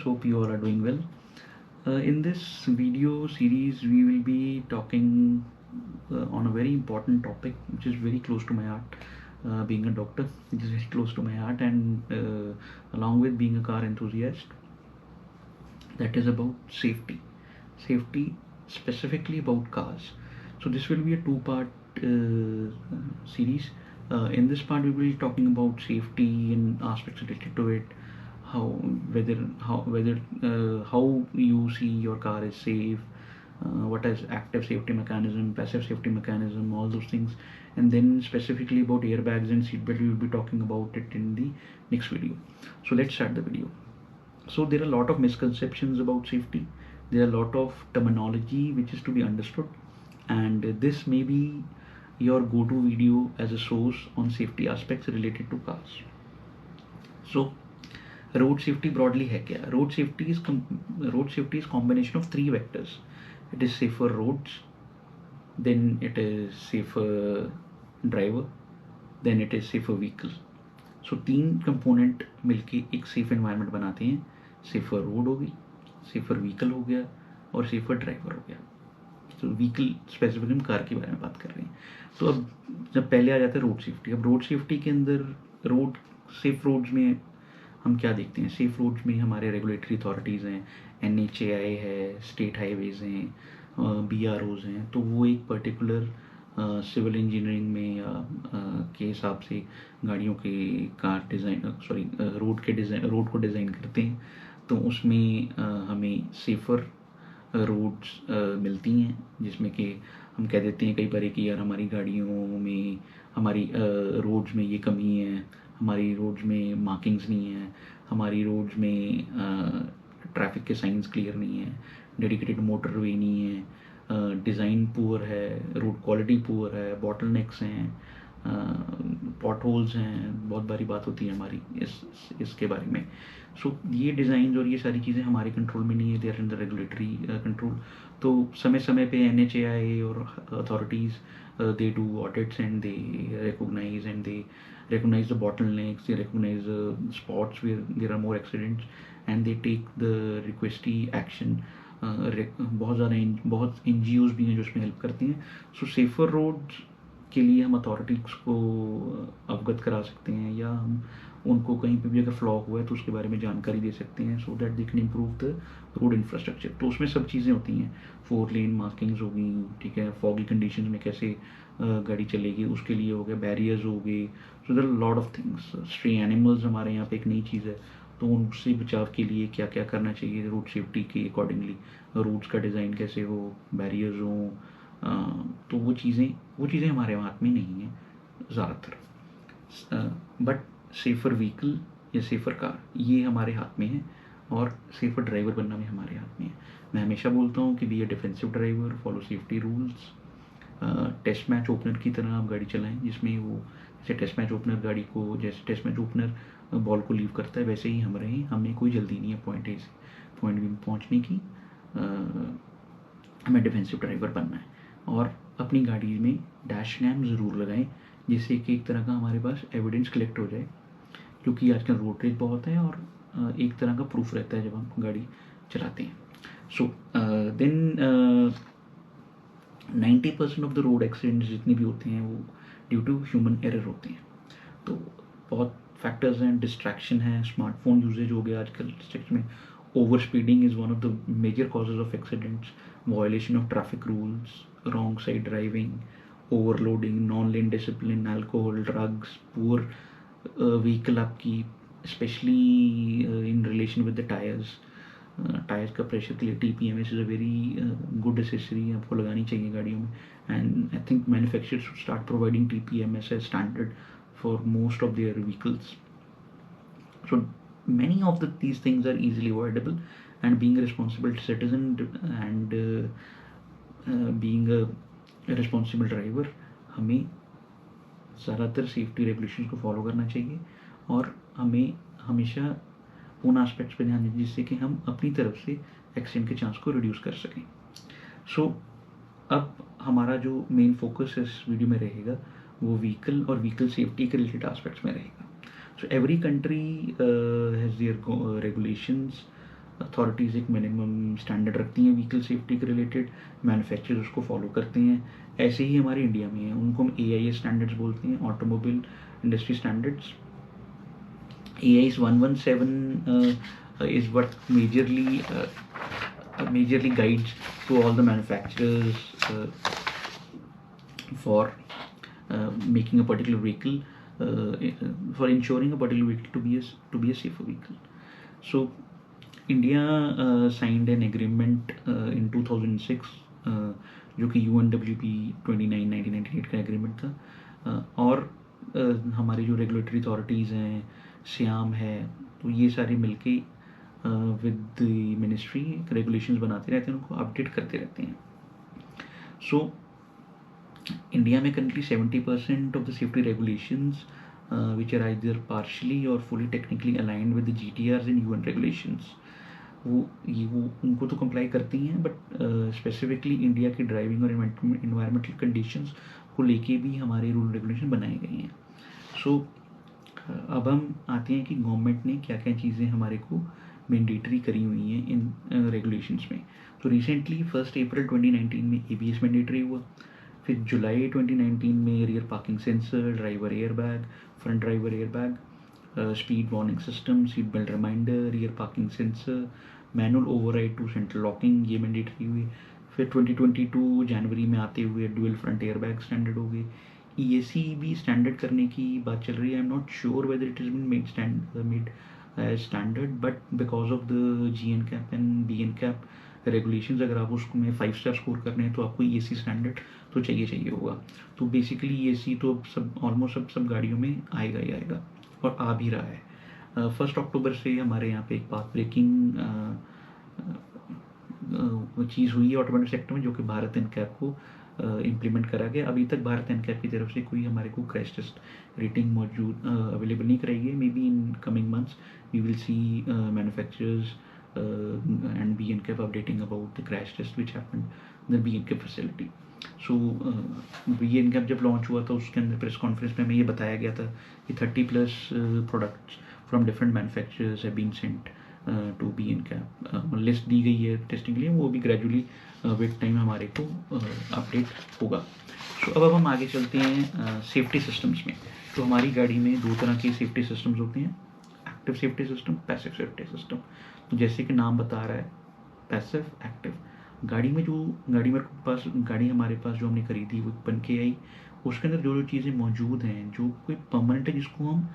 Hope you all are doing well. In this video series, we will be talking on a very important topic, which is very close to my heart. Being a doctor, it is very close to my heart, and along with being a car enthusiast, that is about safety. Safety, specifically about cars. So this will be a two-part series. In this part, we will be talking about safety and aspects related to it, how how you see your car is safe, what is active safety mechanism, passive safety mechanism, all those things, and then specifically about airbags and seatbelt, we will be talking about it in the next video. So let's start the video. So there are a lot of misconceptions about safety. There are a lot of terminology which is to be understood, and this may be your go-to video as a source on safety aspects related to cars. So road safety broadly है क्या? Road safety is combination of three vectors. It is safer roads, then it is safer driver, then it is safer vehicle. सो तीन component मिलके एक safe environment बनाते हैं. Safer road हो गई, safer vehicle हो गया, और सेफर ड्राइवर हो गया. तो व्हीकल स्पेसिफिकली हम कार के बारे में बात कर रहे हैं. तो अब जब पहले आ जाता है रोड सेफ्टी. अब रोड सेफ्टी के अंदर रोड सेफ रोड्स में हम क्या देखते हैं? सेफ रोड्स में हमारे रेगुलेटरी अथॉरिटीज़ हैं, NHAI है, स्टेट हाईवेज़ हैं, BROs हैं. तो वो एक पर्टिकुलर सिविल इंजीनियरिंग में या के हिसाब से गाड़ियों के कार डिज़ाइन रोड को डिज़ाइन करते हैं. तो उसमें हमें सेफ़र रोड्स मिलती हैं, जिसमें कि हम कह देते हैं कई बार कि यार हमारी गाड़ियों में, हमारी रोड्स में ये कमी है, हमारी रोड्स में मार्किंग्स नहीं है, हमारी रोड्स में ट्रैफिक के साइंस क्लियर नहीं है, डेडिकेटेड मोटरवे नहीं है, डिज़ाइन पुअर है, रोड क्वालिटी पुअर है, बॉटलनेक्स हैं, पॉट होल्स हैं. बहुत बारी बात होती है हमारी इसके बारे में. सो ये डिज़ाइन और ये सारी चीज़ें हमारे कंट्रोल में नहीं है. They are in the regulatory control. तो समय समय पे NHAI और authorities they do audits and they recognize the bottlenecks, they recognize spots where there are more accidents, and they take the requesty action. बहुत NGOs भी हैं जो इसमें हेल्प करती हैं. सो सेफर रोड्स के लिए हम अथॉरिटीज़ को अवगत करा सकते हैं, या हम उनको कहीं पे भी अगर फ्लॉ हुआ है तो उसके बारे में जानकारी दे सकते हैं, so that they can improve the road infrastructure. तो उसमें सब चीज़ें होती हैं. 4 लेन मार्किंग्स होगी, ठीक है, फॉगी कंडीशन में कैसे गाड़ी चलेगी उसके लिए हो गया, बैरियर्स हो गए. So there are lot of things. Stray animals हमारे यहाँ पे एक नई चीज़ है, तो उनसे बचाव के लिए क्या क्या करना चाहिए रोड सेफ्टी के अकॉर्डिंगली. रोड्स का डिज़ाइन कैसे हो, बैरियर्स हो. तो वो चीज़ें हमारे हाथ में नहीं हैं ज़्यादातर. बट सेफ़र व्हीकल या सेफ़र कार ये हमारे हाथ में है, और सेफ़र ड्राइवर बनना भी हमारे हाथ में है. मैं हमेशा बोलता हूँ कि be a defensive driver, follow safety rules. Test match opener की तरह आप गाड़ी चलाएं, जिसमें वो जैसे टेस्ट मैच ओपनर बॉल को लीव करता है, वैसे ही हम रहें. हमें कोई जल्दी नहीं है पॉइंट A से पॉइंट B में पहुँचने की. हमें डिफेंसिव ड्राइवर बनना है, और अपनी गाड़ी में डैश कैम ज़रूर लगाएं, जिससे कि एक तरह का हमारे पास एविडेंस कलेक्ट हो जाए, क्योंकि आजकल रोड रेज बहुत है, और एक तरह का प्रूफ रहता है जब हम गाड़ी चलाते हैं. So then 90% of the road accidents जितने भी होते हैं वो ड्यू टू ह्यूमन एरर होते हैं. तो बहुत फैक्टर्स हैं. डिस्ट्रैक्शन है, स्मार्टफोन यूजेज हो गया आजकल डिस्ट्रैक्शन में. Over speeding is one of the major causes of accidents. Violation of traffic rules, wrong side driving, overloading, non lane discipline, alcohol, drugs, poor vehicle आपकी, specially in relation with the tyres. Tyres का pressure के लिए TPMS is a very good accessory, आपको लगानी चाहिए गाड़ियों में. And I think manufacturers should start providing TPMS as standard for most of their vehicles. So many of these things are easily avoidable, and being a responsible citizen and being a responsible driver, हमें ज़्यादातर safety regulation को follow करना चाहिए, और हमें हमेशा उन aspects पे ध्यान दें जिससे कि हम अपनी तरफ से एक्सीडेंट के चांस को रिड्यूस कर सकें. सो अब हमारा जो मेन फोकस इस वीडियो में रहेगा वो व्हीकल और व्हीकल सेफ्टी के रिलेटेड एस्पेक्ट्स में रहेगा. So every country has their regulations authorities एक मिनिमम स्टैंडर्ड रखती हैं व्हीकल सेफ्टी के रिलेटेड, मैन्युफैक्चरर्स उसको फॉलो करते हैं। ऐसे ही हमारे इंडिया में है, उनको हम AIS स्टैंडर्ड्स बोलते हैं, automobile industry standards. AIS 117 is what majorly guides to all the manufacturers for making a particular vehicle, for ensuring a particular vehicle to be a safer vehicle. So India signed an agreement in 2006, जो कि UNWP 29 1998 का agreement था। और हमारी जो regulatory authorities हैं, श्याम है, तो ये सारे मिलके विद मिनिस्ट्री रेगुलेशंस बनाते रहते हैं, उनको अपडेट करते रहते हैं। सो इंडिया में currently 70% of the safety regulations which are either partially or fully technically aligned with the GTRs and UN regulations, वो उनको तो कंप्लाई करती हैं, बट स्पेसिफिकली इंडिया की ड्राइविंग और इन्वायरमेंटल कंडीशंस को लेके भी हमारे रूल रेगुलेशन बनाए गए हैं। सो अब हम आते हैं कि गवर्नमेंट ने क्या क्या चीज़ें हमारे को मैंडेटरी करी हुई हैं इन रेगुलेशंस में। तो रिसेंटली 1 अप्रैल 2019 में ABS मैंडेटरी हुआ, फिर जुलाई 2019 में rear parking sensor, driver air bag, front driver air bag, speed warning system, seat belt reminder, rear parking sensor, manual override to central locking, ये मैंडेटरी हुई। फिर 2022 जनवरी में आते हुए dual front air bag standard हो गए। EAC भी स्टैंडर्ड करने की बात चल रही है। I am not sure whether it is been made standard, but because of the GNCAP and BNCAP regulations, अगर आप उसको में 5 स्टार स्कोर करने हैं तो आपको EAC स्टैंडर्ड तो चाहिए होगा। तो बेसिकली EAC तो सब ऑलमोस्ट सब गाड़ियों में आएगा ही आएगा, और आ भी रहा है। 1 अक्टूबर से हमारे यहाँ पे एक पाथ ब्रेकिंग चीज़ हुई है ऑटोमोटिव सेक्टर में, जो कि भारत NCAP को इम्प्लीमेंट करा गया। अभी तक भारत NCAP की तरफ से कोई हमारे को क्रैश टेस्ट रेटिंग मौजूद अवेलेबल नहीं कराई है। May be in coming months we will see manufacturers and BNCAP updating about the crash test which happened in the BNCAP facility. So BNCAP जब लॉन्च हुआ था उसके अंदर प्रेस कॉन्फ्रेंस में हमें ये बताया गया था कि 30+ products from different manufacturers have been sent to BNCAP। List दी गई है टेस्टिंग के लिए, वो भी ग्रेजुअली विद टाइम हमारे को अपडेट होगा। सो अब हम आगे चलते हैं सेफ्टी सिस्टम्स में। तो हमारी गाड़ी में 2 तरह के सेफ्टी सिस्टम्स होते हैं, active safety system, passive safety system. तो जैसे कि नाम बता रहा है, पैसिव, एक्टिव। गाड़ी हमारे पास जो हमने खरीदी वो बन के आई, उसके अंदर जो चीज़ें मौजूद हैं, जो कोई परमानेंट है, जिसको हम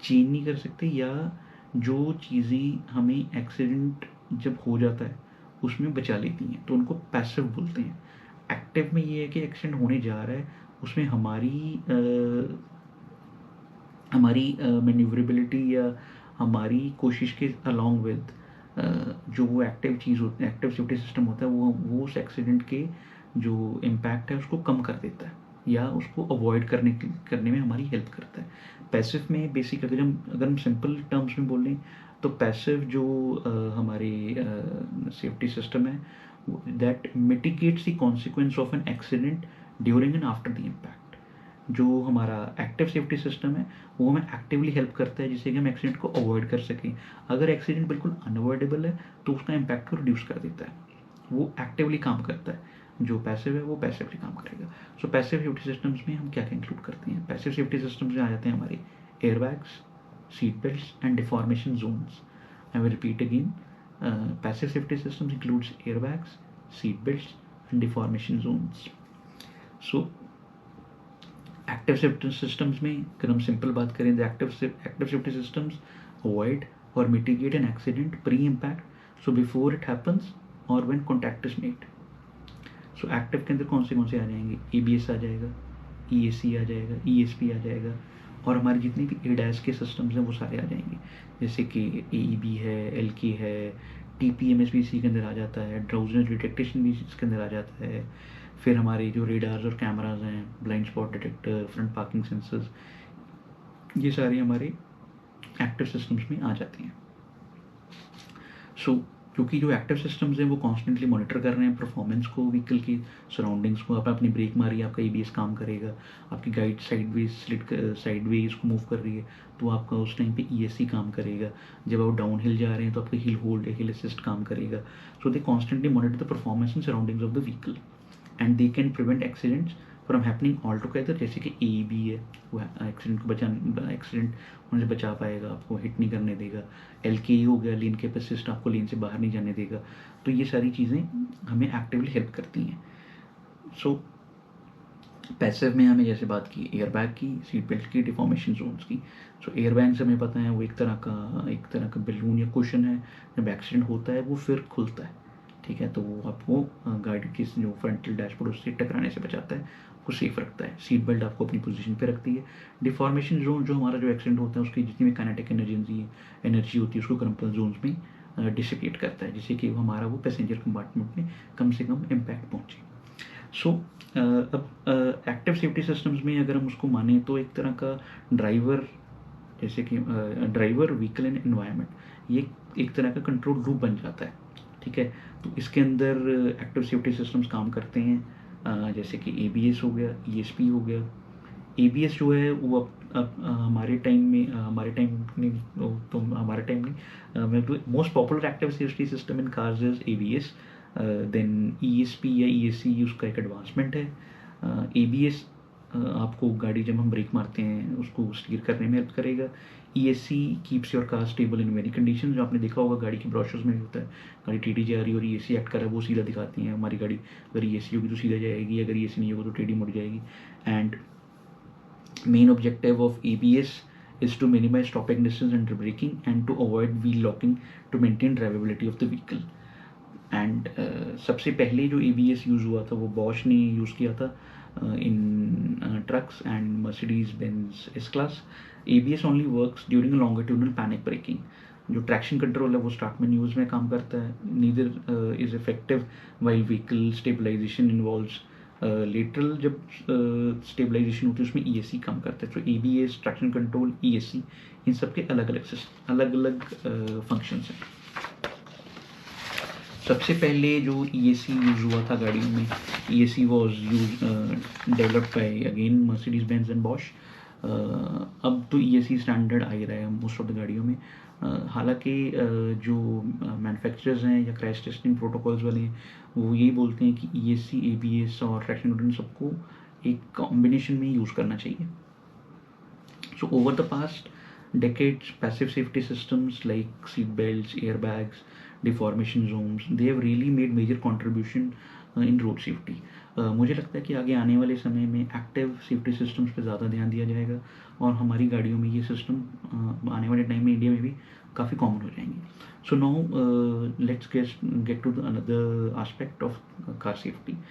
चेंज नहीं कर सकते, या जो चीज़ें हमें एक्सीडेंट जब हो जाता है उसमें बचा लेती हैं, तो उनको पैसिव बोलते हैं। एक्टिव में ये है कि एक्सीडेंट होने जा रहा है, उसमें हमारी मैन्यूवरेबिलिटी या हमारी कोशिश के अलॉन्ग विद जो वो एक्टिव चीज़ होती है, एक्टिव सेफ्टी सिस्टम होता है, वो उस एक्सीडेंट के जो इम्पैक्ट है उसको कम कर देता है या उसको अवॉइड करने में हमारी हेल्प करता है। पैसिव में बेसिक अगर हम सिंपल टर्म्स में बोलें तो पैसिव जो हमारे सेफ्टी सिस्टम है, that mitigates the consequence of an accident during and after the impact. जो हमारा एक्टिव सेफ्टी सिस्टम है वो हमें एक्टिवली हेल्प करता है जिससे कि हम एक्सीडेंट को अवॉइड कर सकें। अगर एक्सीडेंट बिल्कुल अनअवॉइडेबल है तो उसका इम्पैक्ट को रिड्यूस कर देता है, वो एक्टिवली काम करता है। जो पैसिव है वो पैसिवली काम करेगा। सो पैसिव सेफ्टी सिस्टम्स में हम क्या क्या इंक्लूड करते हैं? पैसिव सेफ्टी सिस्टम्स में आ जाते हैं हमारे airbags, seat belts and deformation zones. I will repeat again, passive safety systems includes airbags, seat belts and deformation zones. So active safety systems में अगर हम सिंपल बात करें, एक्टिव सेफ्टी सिस्टम्स अवॉइड और mitigate an accident pre impact, so before it happens और when contact is made. So active के अंदर कौन से आ जाएंगे? ABS आ जाएगा, EAC आ जाएगा, ESP आ जाएगा, और हमारे जितने भी ADAS के सिस्टम्स हैं वो सारे आ जाएंगे, जैसे कि AEB है, LK है, TPMS भी इसी के अंदर आ जाता है, ड्राउजीनेस डिटेक्टेशन भी इसके अंदर आ जाता है। फिर हमारे जो रेडार्स और कैमराज हैं, blind spot detector, front parking sensors, ये सारे हमारे एक्टिव सिस्टम्स में आ जाते हैं। सो क्योंकि जो एक्टिव सिस्टम्स हैं वो कॉन्स्टेंटली मॉनिटर कर रहे हैं परफॉर्मेंस को, व्हीकल की सराउंडिंग्स को। आप अपनी ब्रेक मारी, आपका एबीएस काम करेगा, आपकी गाइड साइडवेज को मूव कर रही है तो आपका उस टाइम पे ईएससी काम करेगा। जब आप डाउन हिल जा रहे हैं तो आपका हिल होल्ड या हिल असिस्ट काम करेगा। So they constantly monitor the performance and surroundings of the vehicle and they can prevent accidents from happening all together. जैसे कि AEB है, वो एक्सीडेंट होने से बचा पाएगा, आपको हिट नहीं करने देगा। LKE हो गया, लेन कीप असिस्ट, आपको लेन से बाहर नहीं जाने देगा। तो ये सारी चीज़ें हमें एक्टिवली हेल्प करती हैं। सो पैसिव में हमें जैसे बात की एयरबैग की, सीट बेल्ट की, डिफॉर्मेशन जोन्स की। सो एयरबैग से हमें पता है वो एक तरह का बैलून या कुशन है, जब एक्सीडेंट होता है वो फिर खुलता है, ठीक है। तो वो आपको गाड़ी की जो फ्रंटल डैशबोर्ड उससे टकराने से बचाता है, आपको सेफ रखता है। सीट बेल्ट आपको अपनी पोजीशन पे रखती है। डिफॉर्मेशन जोन जो हमारा जो एक्सीडेंट होता है उसकी जितनी भी काइनेटिक एनर्जी होती है उसको क्रम्पल जोन्स में डिसिपेट करता है, जिससे कि हमारा वो पैसेंजर कंपार्टमेंट में कम से कम इम्पैक्ट पहुँचे। सो अब एक्टिव सेफ्टी सिस्टम्स में अगर हम उसको माने तो एक तरह का ड्राइवर, जैसे कि ड्राइवर, व्हीकल एंड एनवायरनमेंट, ये एक तरह का कंट्रोल लूप बन जाता है, ठीक है। तो इसके अंदर एक्टिव सेफ्टी सिस्टम्स काम करते हैं, जैसे कि ABS हो गया, ESP हो गया। ABS जो है वो अब हमारे टाइम नहीं, most popular active safety system in cars is ABS। Then ESP या ESC उसका एक एडवांसमेंट है। ABS आपको गाड़ी जब हम ब्रेक मारते हैं उसको स्टीयर करने में हेल्प करेगा। ESC keeps your car stable in many condition, जो आपने देखा होगा गाड़ी की ब्रोशर्स में भी होता है, गाड़ी टेढ़ी जा रही है और ESC एक्ट कर रहा है, वो सीधा दिखाती हैं हमारी गाड़ी अगर ESC होगी तो सीधा जाएगी, अगर ESC नहीं होगा तो टेढ़ी मुड़ जाएगी। And main objective of ABS is to minimize stopping distance and braking and to avoid wheel locking to maintain drivability of the vehicle. And सबसे पहले जो ABS यूज़ हुआ था वो बॉश ने यूज़ किया था in trucks and Mercedes Benz S class. ABS only works during longitudinal panic braking. जो ट्रैक्शन कंट्रोल है वो स्टार्ट में न्यूज़ में काम करता है, neither is effective while vehicle stabilisation involves lateral. जब स्टेबलाइजेशन होती है उसमें ESC काम करता है। तो ABS, ट्रैक्शन कंट्रोल, ESC, इन सब के अलग अलग फंक्शंस हैं। सबसे पहले जो ESC यूज़ हुआ था गाड़ियों में, ESC was developed by again Mercedes Benz and Bosch. अब तो ESC स्टैंडर्ड आ ही रहा है मोस्ट ऑफ द गाड़ियों में। हालांकि जो मैन्युफैक्चरर्स हैं या क्रैश टेस्टिंग प्रोटोकॉल्स वाले हैं वो यही बोलते हैं कि ESC, ABS और ट्रैक्शन कंट्रोल सबको एक कॉम्बिनेशन में यूज़ करना चाहिए। So over the past decades, passive safety systems like seat belts, airbags, deformation zones, they have really made major contribution in road safety. मुझे लगता है कि आगे आने वाले समय में एक्टिव सेफ्टी सिस्टम्स पे ज़्यादा ध्यान दिया जाएगा और हमारी गाड़ियों में ये सिस्टम आने वाले टाइम में इंडिया में भी काफ़ी कॉमन हो जाएंगे। So now let's get to the another aspect of car safety.